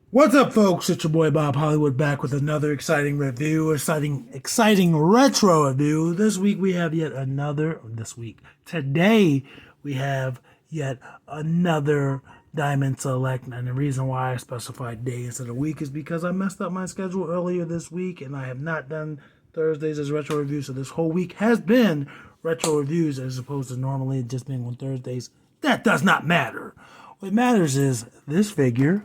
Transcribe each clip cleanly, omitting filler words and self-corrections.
What's up, folks? It's your boy Bob Hollywood back with another exciting review, exciting retro review. This week we have yet another. Today we have yet another Diamond Select, and the reason why I specified day instead of week is because I messed up my schedule earlier this week, and I have not done Thursdays as retro reviews. So this whole week has been retro reviews as opposed to normally just being on Thursdays. That does not matter. What matters is this figure,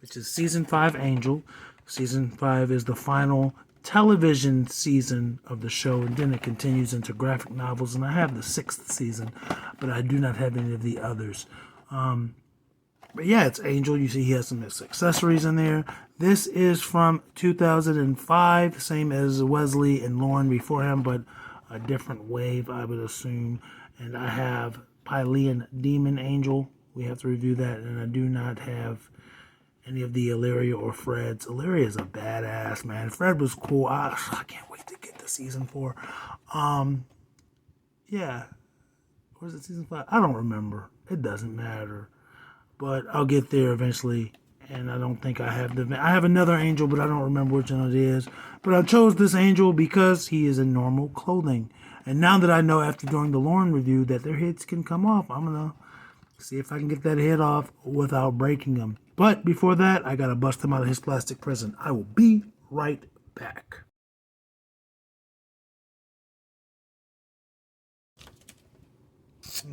which is Season 5 Angel. Season 5 is the final television season of the show, and then it continues into graphic novels, and I have the 6th season, but I do not have any of the others. But yeah, it's Angel. You see he has some accessories in there. This is from 2005, same as Wesley and Lauren before him, but a different wave, I would assume. And I have Pylean Demon Angel. We have to review that, and I do not have any of the Illyria or Freds. Illyria is a badass, man. Fred was cool. I can't wait to get to season 4. Yeah. Was it season 5? I don't remember. It doesn't matter. But I'll get there eventually. And I don't think I have I have another angel, but I don't remember which one it is. But I chose this angel because he is in normal clothing. And now that I know after doing the Lauren review that their heads can come off, I'm going to see if I can get that head off without breaking them. But before that, I gotta bust him out of his plastic prison. I will be right back.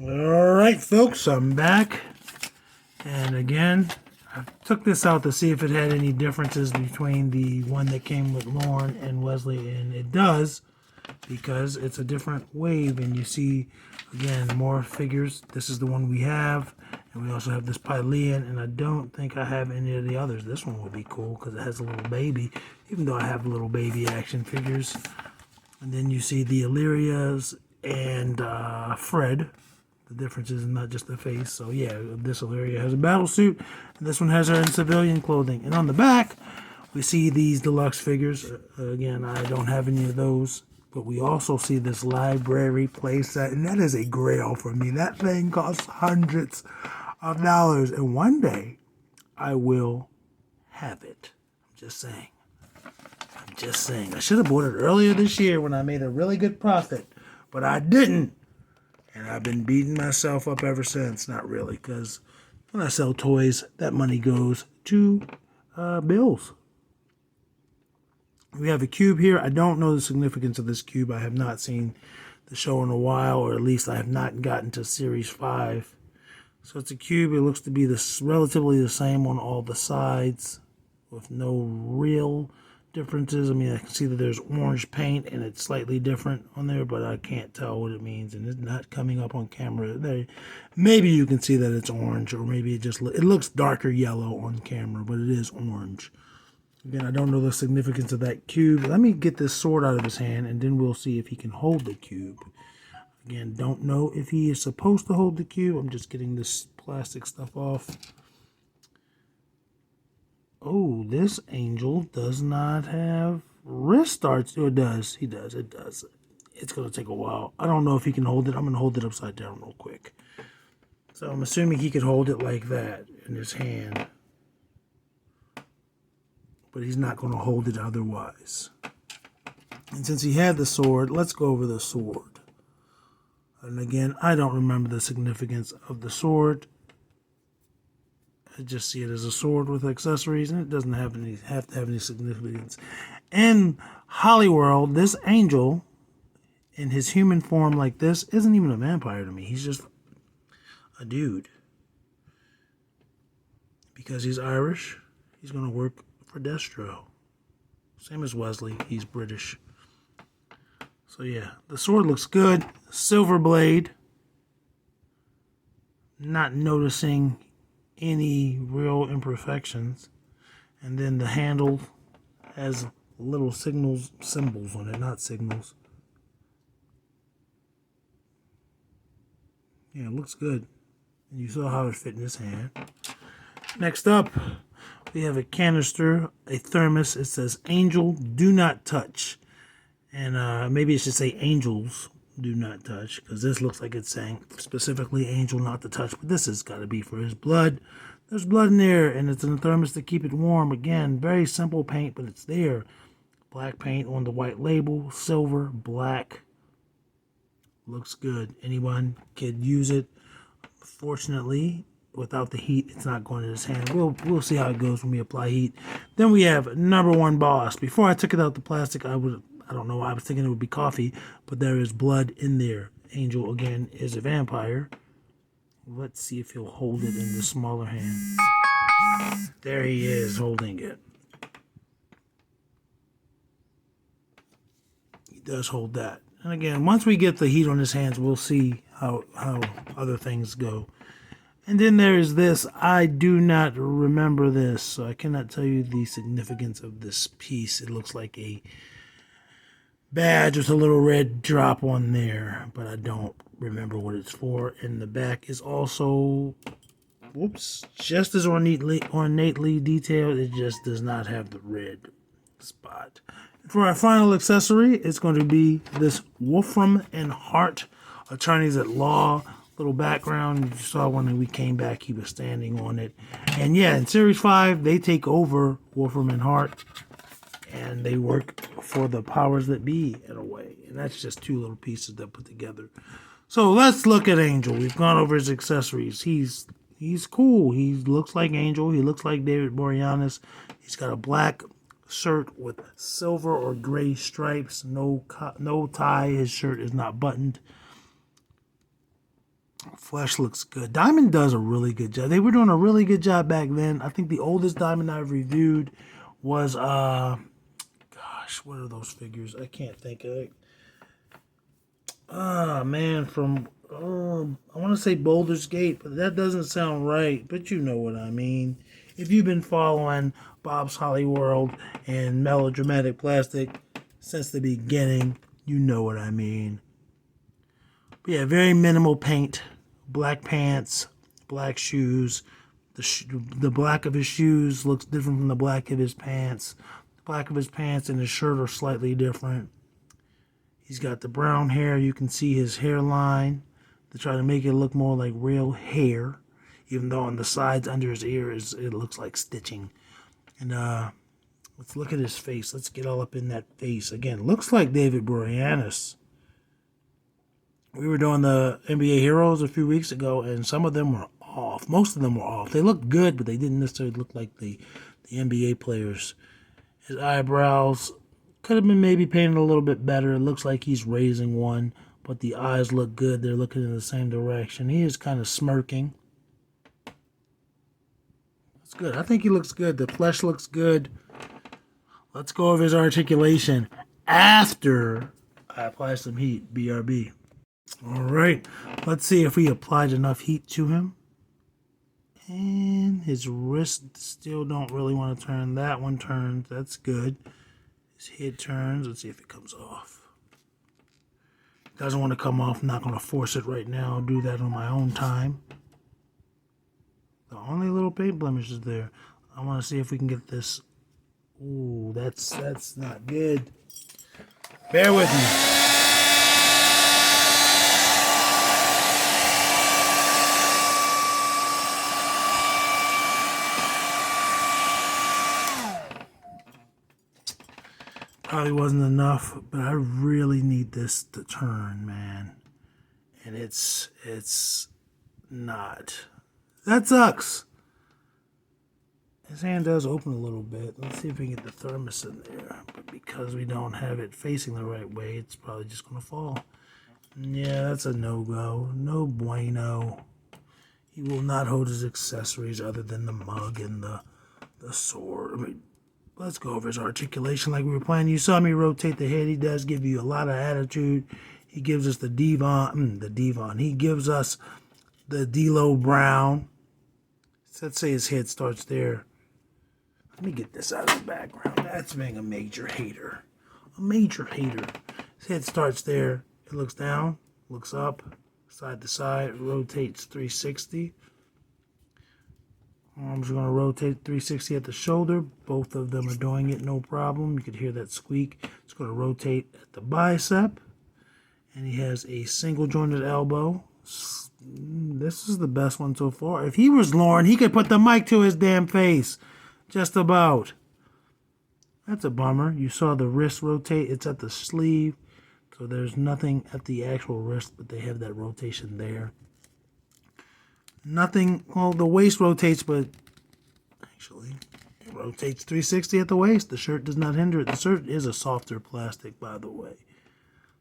Alright, folks, I'm back. And again, I took this out to see if it had any differences between the one that came with Lauren and Wesley, and it does, because it's a different wave, and you see, again, more figures. This is the one we have, and we also have this Pylean, and I don't think I have any of the others. This one would be cool because it has a little baby, even though I have little baby action figures. And then you see the Illyrias and Fred. The difference is not just the face. So yeah, this Illyria has a battle suit, and this one has her in civilian clothing. And on the back, we see these deluxe figures. Again, I don't have any of those. But we also see this library playset, and that is a grail for me. That thing costs hundreds of dollars, and one day I will have it. I'm just saying. I should have bought it earlier this year when I made a really good profit, but I didn't. And I've been beating myself up ever since. Not really, because when I sell toys, that money goes to bills. We have a cube here. I don't know the significance of this cube. I have not seen the show in a while, or at least I have not gotten to Series 5. So it's a cube. It looks to be relatively the same on all the sides with no real differences. I mean, I can see that there's orange paint and it's slightly different on there, but I can't tell what it means, and it's not coming up on camera. Maybe you can see that it's orange, or maybe it looks darker yellow on camera, but it is orange. Again, I don't know the significance of that cube. Let me get this sword out of his hand, and then we'll see if he can hold the cube. Again, don't know if he is supposed to hold the cube. I'm just getting this plastic stuff off. Oh, this angel does not have wrist darts. Oh, it does. He does. It does. It's going to take a while. I don't know if he can hold it. I'm going to hold it upside down real quick. So I'm assuming he could hold it like that in his hand, but he's not going to hold it otherwise. And since he had the sword, let's go over the sword. And again, I don't remember the significance of the sword. I just see it as a sword with accessories, and it doesn't have to have any significance. In Hollyworld, this angel, in his human form like this, isn't even a vampire to me. He's just a dude. Because he's Irish, he's going to work for Destro. Same as Wesley, he's British. So yeah, the sword looks good. Silver blade. Not noticing any real imperfections. And then the handle has little symbols on it, not signals. Yeah, it looks good. And you saw how it fit in his hand. Next up, we have a canister, a thermos. It says, Angel, do not touch. And maybe it should say angels do not touch, because this looks like it's saying specifically angel not to touch, but this has got to be for his blood. There's blood in there, and it's in the thermos to keep it warm. Again, very simple paint, but it's there. Black paint on the white label, silver, black. Looks good. Anyone could use it. Fortunately, without the heat, it's not going to his hand. We'll see how it goes when we apply heat. Then we have number one boss. Before I took it out the plastic, I don't know why I was thinking it would be coffee, but there is blood in there. Angel again is a vampire. Let's see if he'll hold it in the smaller hand. There he is holding it. He does hold that. And again, once we get the heat on his hands, we'll see how other things go. And then there is this. I do not remember this, so I cannot tell you the significance of this piece. It looks like a badge with a little red drop on there, but I don't remember what it's for. And the back is also, whoops, just as ornately detailed. It just does not have the red spot. For our final accessory, it's going to be this Wolfram and Hart, attorneys at law. Little background, you saw when we came back, he was standing on it. And yeah, in Series 5, they take over Wolfram and Hart, and they work for the powers that be in a way. And that's just two little pieces that put together. So let's look at Angel. We've gone over his accessories. He's cool. He looks like Angel. He looks like David Boreanaz. He's got a black shirt with silver or gray stripes. No tie. His shirt is not buttoned. Flesh looks good. Diamond does a really good job. They were doing a really good job back then. I think the oldest Diamond I've reviewed was, gosh, what are those figures? I can't think of it. Man, from, I want to say Boulder's Gate, but that doesn't sound right. But you know what I mean. If you've been following Bob's Holly World and Melodramatic Plastic since the beginning, you know what I mean. But yeah, very minimal paint. Black pants, black shoes. The black of his shoes looks different from the black of his pants. The black of his pants and his shirt are slightly different. He's got the brown hair. You can see his hairline to try to make it look more like real hair, even though on the sides under his ears it looks like stitching. And let's look at his face. Let's get all up in that face. Again, looks like David Boreanaz. We were doing the NBA Heroes a few weeks ago, and some of them were off. Most of them were off. They looked good, but they didn't necessarily look like the NBA players. His eyebrows could have been maybe painted a little bit better. It looks like he's raising one, but the eyes look good. They're looking in the same direction. He is kind of smirking. That's good. I think he looks good. The flesh looks good. Let's go over his articulation after I apply some heat. BRB. All right, let's see if we applied enough heat to him. And his wrist still don't really want to turn. That one turns. That's good. His head turns. Let's see if it comes off. Doesn't want to come off. I'm not going to force it right now. I'll do that on my own time. The only little paint blemish is there. I want to see if we can get this. Ooh, that's not good. Bear with me. Probably wasn't enough, but I really need this to turn, man. And it's not. That sucks. His hand does open a little bit. Let's see if we can get the thermos in there. But because we don't have it facing the right way, it's probably just going to fall. Yeah, that's a no-go. No bueno. He will not hold his accessories other than the mug and the sword. I mean, let's go over his articulation like we were playing. You saw me rotate the head. He does give you a lot of attitude. He gives us the Devon. He gives us the D'Lo Brown. Let's say his head starts there. Let me get this out of the background. That's being a major hater. A major hater. His head starts there. It looks down, looks up, side to side, rotates 360. Arms are going to rotate 360 at the shoulder. Both of them are doing it, no problem. You could hear that squeak. It's going to rotate at the bicep. And he has a single jointed elbow. This is the best one so far. If he was Lauren, he could put the mic to his damn face. Just about. That's a bummer. You saw the wrist rotate. It's at the sleeve. So there's nothing at the actual wrist, but they have that rotation there. Nothing. Well, the waist rotates, but actually it rotates 360 at the waist. The shirt does not hinder it. The shirt is a softer plastic, by the way.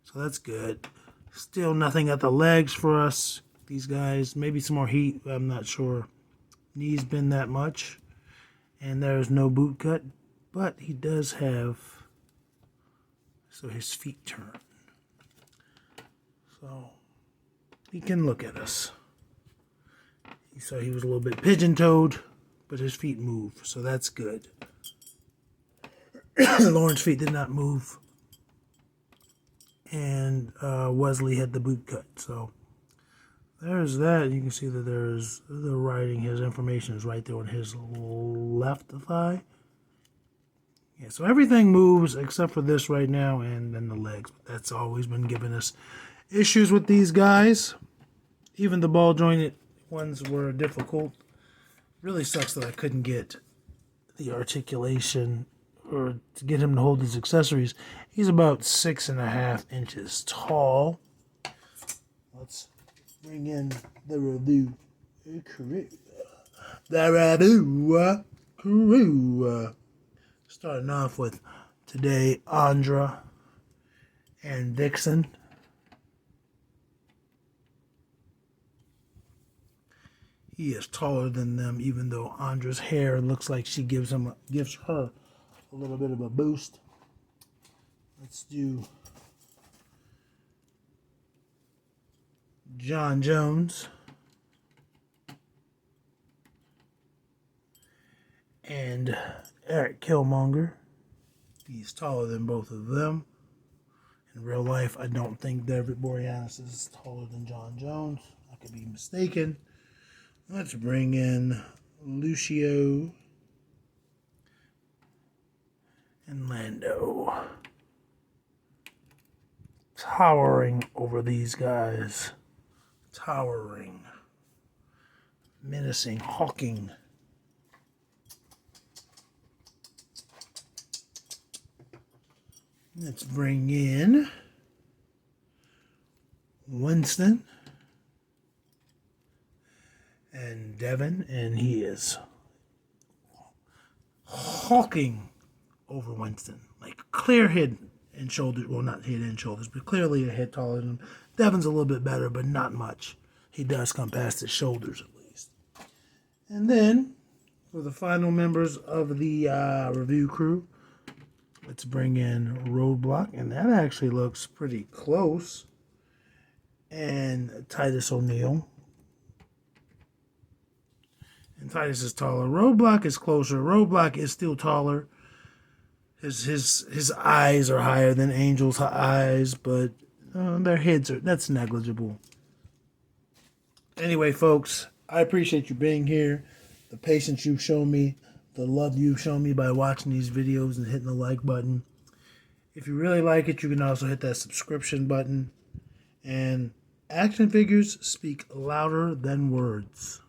So that's good. Still nothing at the legs for us. These guys, maybe some more heat. I'm not sure. Knees bend that much. And there's no boot cut. But he does have, so his feet turn. So he can look at us. You saw he was a little bit pigeon-toed, but his feet move. So that's good. Lauren's feet did not move. And Wesley had the boot cut. So there's that. You can see that there's the writing. His information is right there on his left thigh. Yeah, so everything moves except for this right now and then the legs. That's always been giving us issues with these guys. Even the ball jointed ones were difficult. Really sucks that I couldn't get the articulation or to get him to hold his accessories. He's about 6.5 inches tall. Let's bring in the review crew. The review crew. Starting off with today, Andra and Dixon. He is taller than them, even though Andra's hair looks like she gives her a little bit of a boost. Let's do Jon Jones and Eric Killmonger. He's taller than both of them. In real life, I don't think David Boreanaz is taller than Jon Jones. I could be mistaken. Let's bring in Lucio and Lando. Towering over these guys. Towering. Menacing. Hawking. Let's bring in Winston and Devin, and he is hawking over Winston. Like clear head and shoulders. Well, not head and shoulders, but clearly a head taller than him. Devin's a little bit better, but not much. He does come past his shoulders at least. And then, for the final members of the review crew, let's bring in Roadblock, and that actually looks pretty close. And Titus O'Neil. And Titus is taller. Roadblock is closer. Roadblock is still taller. His eyes are higher than Angel's eyes, but their heads that's negligible. Anyway, folks, I appreciate you being here. The patience you've shown me. The love you've shown me by watching these videos and hitting the like button. If you really like it, you can also hit that subscription button. And action figures speak louder than words.